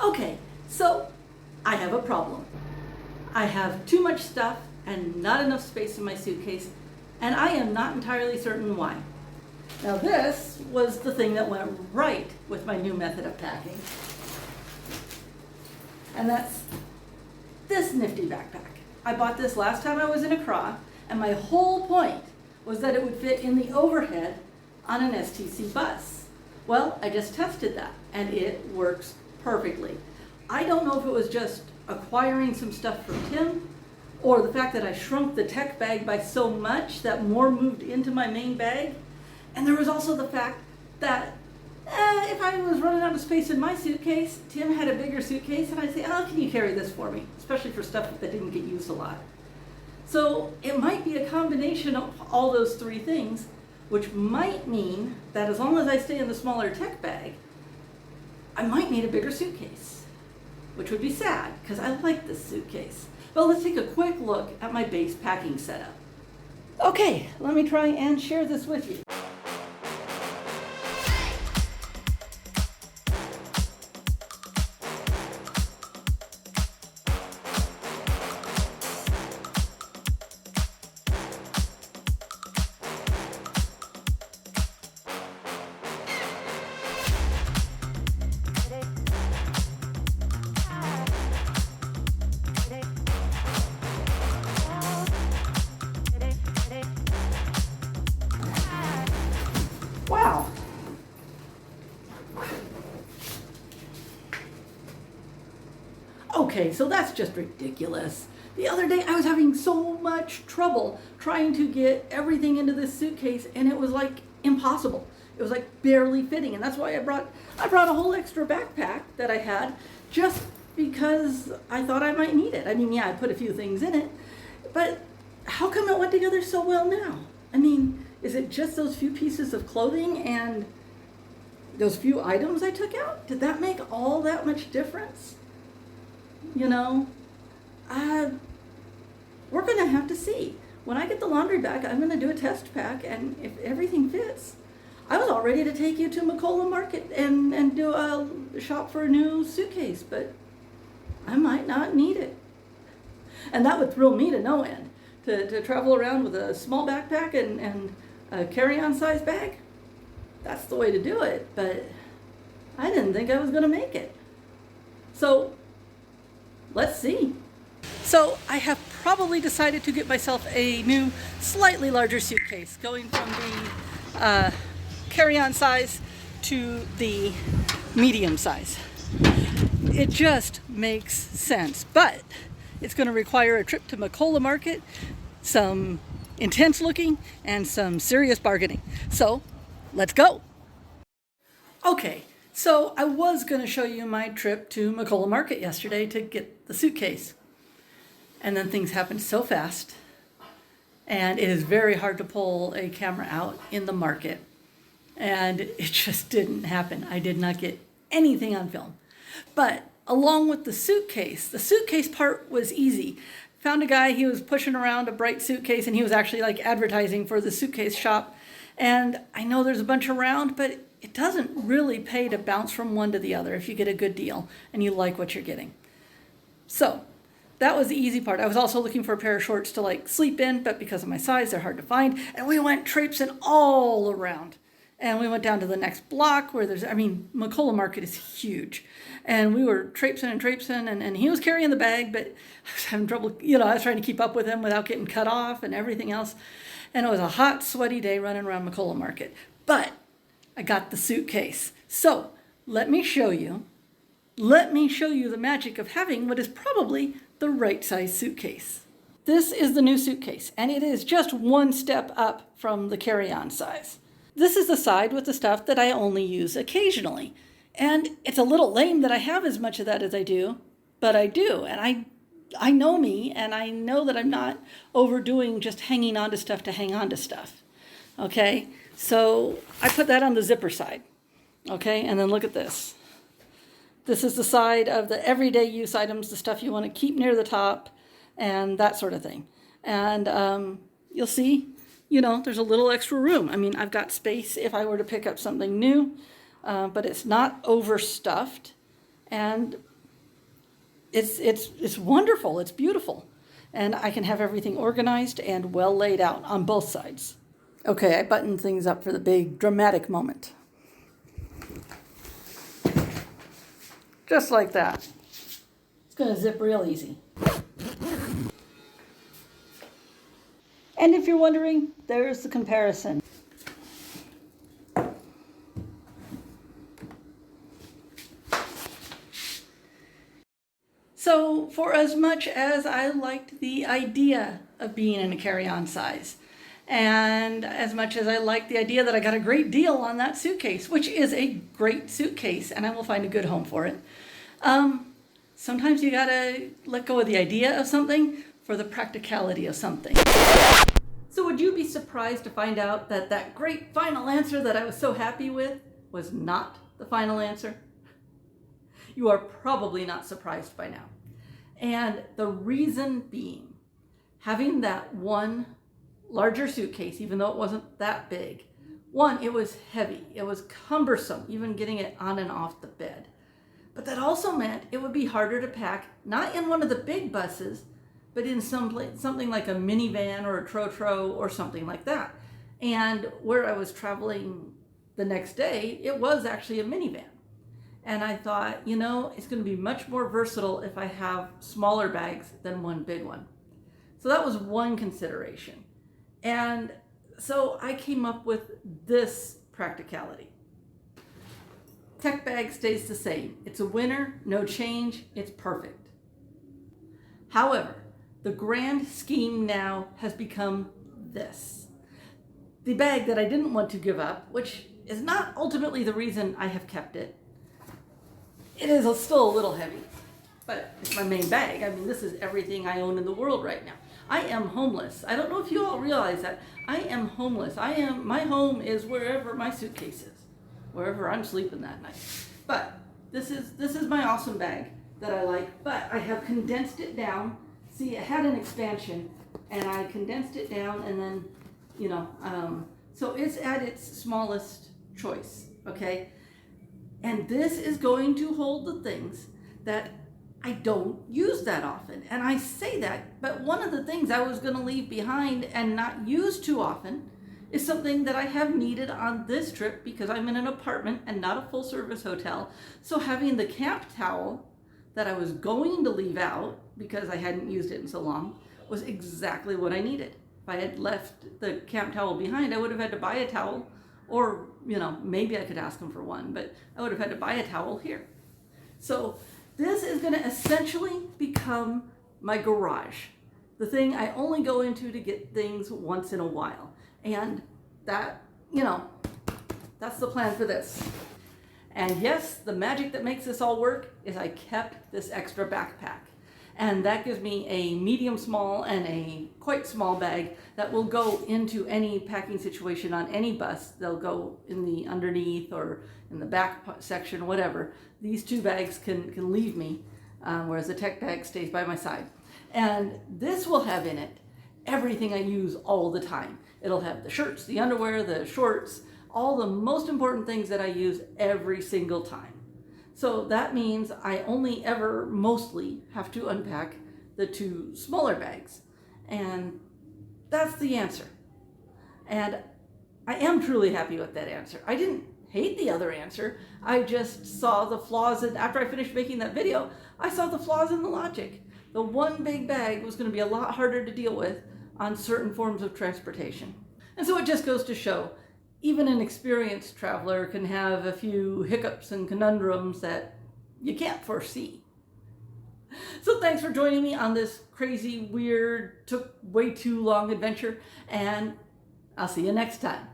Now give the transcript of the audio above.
Okay, so I have a problem. I have too much stuff and not enough space in my suitcase, and I am not entirely certain why. Now this was the thing that went right with my new method of packing. And that's this nifty backpack. I bought this last time I was in Accra, and my whole point was that it would fit in the overhead on an STC bus. Well, I just tested that, and it works perfectly. I don't know if it was just acquiring some stuff from Tim, or the fact that I shrunk the tech bag by so much that more moved into my main bag. And there was also the fact that if I was running out of space in my suitcase, Tim had a bigger suitcase, and I'd say, oh, can you carry this for me? Especially for stuff that didn't get used a lot. So it might be a combination of all those three things, which might mean that as long as I stay in the smaller tech bag, I might need a bigger suitcase, which would be sad because I like this suitcase. But let's take a quick look at my base packing setup. Okay, let me try and share this with you. Wow. Okay, so that's just ridiculous. The other day I was having so much trouble trying to get everything into this suitcase, and it was like impossible. It was like barely fitting, and that's why I brought a whole extra backpack that I had just because I thought I might need it. I mean, yeah, I put a few things in it, but how come it went together so well now? I mean, is it just those few pieces of clothing and those few items I took out? Did that make all that much difference? You know, we're gonna have to see. When I get the laundry back, I'm gonna do a test pack, and if everything fits, I was all ready to take you to McCullough Market and do a shop for a new suitcase, but I might not need it. And that would thrill me to no end, to travel around with a small backpack and a carry-on size bag. That's the way to do it, but I didn't think I was gonna make it. So let's see. So I have probably decided to get myself a new, slightly larger suitcase, going from the carry-on size to the medium size. It just makes sense, but it's going to require a trip to McCullough Market, some intense looking, and some serious bargaining. So let's go. Okay, so I was going to show you my trip to McCullough Market yesterday to get the suitcase. And then things happened so fast, and it is very hard to pull a camera out in the market. And it just didn't happen. I did not get anything on film. But along with the suitcase part was easy. Found a guy, he was pushing around a bright suitcase, and he was actually like advertising for the suitcase shop. And I know there's a bunch around, but it doesn't really pay to bounce from one to the other if you get a good deal and you like what you're getting. So that was the easy part. I was also looking for a pair of shorts to like sleep in, but because of my size, they're hard to find. And we went traipsing all around. And we went down to the next block where McCullough Market is huge. And we were traipsing, and he was carrying the bag, but I was having trouble, I was trying to keep up with him without getting cut off and everything else. And it was a hot, sweaty day running around McCullough Market. But I got the suitcase. So let me show you the magic of having what is probably the right size suitcase. This is the new suitcase, and it is just one step up from the carry-on size. This is the side with the stuff that I only use occasionally. And it's a little lame that I have as much of that as I do, but I do. And I know me, and I know that I'm not overdoing just hanging on to stuff to hang on to stuff. Okay, so I put that on the zipper side. Okay, and then look at this. This is the side of the everyday use items, the stuff you want to keep near the top and that sort of thing. And you'll see, there's a little extra room. I mean, I've got space if I were to pick up something new, but it's not overstuffed. And it's wonderful, it's beautiful. And I can have everything organized and well laid out on both sides. Okay, I buttoned things up for the big dramatic moment. Just like that. It's gonna zip real easy. And if you're wondering, there's the comparison. So for as much as I liked the idea of being in a carry-on size, and as much as I liked the idea that I got a great deal on that suitcase, which is a great suitcase, and I will find a good home for it, sometimes you gotta let go of the idea of something for the practicality of something. So would you be surprised to find out that that great final answer that I was so happy with was not the final answer? You are probably not surprised by now. And the reason being, having that one larger suitcase, even though it wasn't that big, one, it was heavy, it was cumbersome, even getting it on and off the bed. But that also meant it would be harder to pack, not in one of the big buses, but in something like a minivan or a trotro or something like that. And where I was traveling the next day, it was actually a minivan. And I thought, you know, it's going to be much more versatile if I have smaller bags than one big one. So that was one consideration. And so I came up with this practicality. Tech bag stays the same. It's a winner, no change, it's perfect. However, the grand scheme now has become this. The bag that I didn't want to give up, which is not ultimately the reason I have kept it. It is still a little heavy, but it's my main bag. I mean, this is everything I own in the world right now. I am homeless. I don't know if you all realize that. I am homeless. My home is wherever my suitcase is, wherever I'm sleeping that night. But this is my awesome bag that I like, but I have condensed it down. See, it had an expansion, and I condensed it down, and then, you know, so it's at its smallest choice, okay? And this is going to hold the things that I don't use that often. And I say that, but one of the things I was going to leave behind and not use too often is something that I have needed on this trip because I'm in an apartment and not a full service hotel. So having the camp towel that I was going to leave out because I hadn't used it in so long was exactly what I needed. If I had left the camp towel behind, I would have had to buy a towel, or, you know, maybe I could ask them for one, but I would have had to buy a towel here. So this is going to essentially become my garage, the thing I only go into to get things once in a while. And that, you know, that's the plan for this. And yes, the magic that makes this all work is I kept this extra backpack. And that gives me a medium small and a quite small bag that will go into any packing situation on any bus. They'll go in the underneath or in the back section, whatever. These two bags can leave me, whereas the tech bag stays by my side. And this will have in it everything I use all the time. It'll have the shirts, the underwear, the shorts, all the most important things that I use every single time. So that means I only ever mostly have to unpack the two smaller bags. And that's the answer. And I am truly happy with that answer. I didn't hate the other answer. I just saw the flaws in, after I finished making that video, I saw the flaws in the logic. The one big bag was going to be a lot harder to deal with on certain forms of transportation. And so it just goes to show, even an experienced traveler can have a few hiccups and conundrums that you can't foresee. So thanks for joining me on this crazy, weird, took way too long adventure, and I'll see you next time.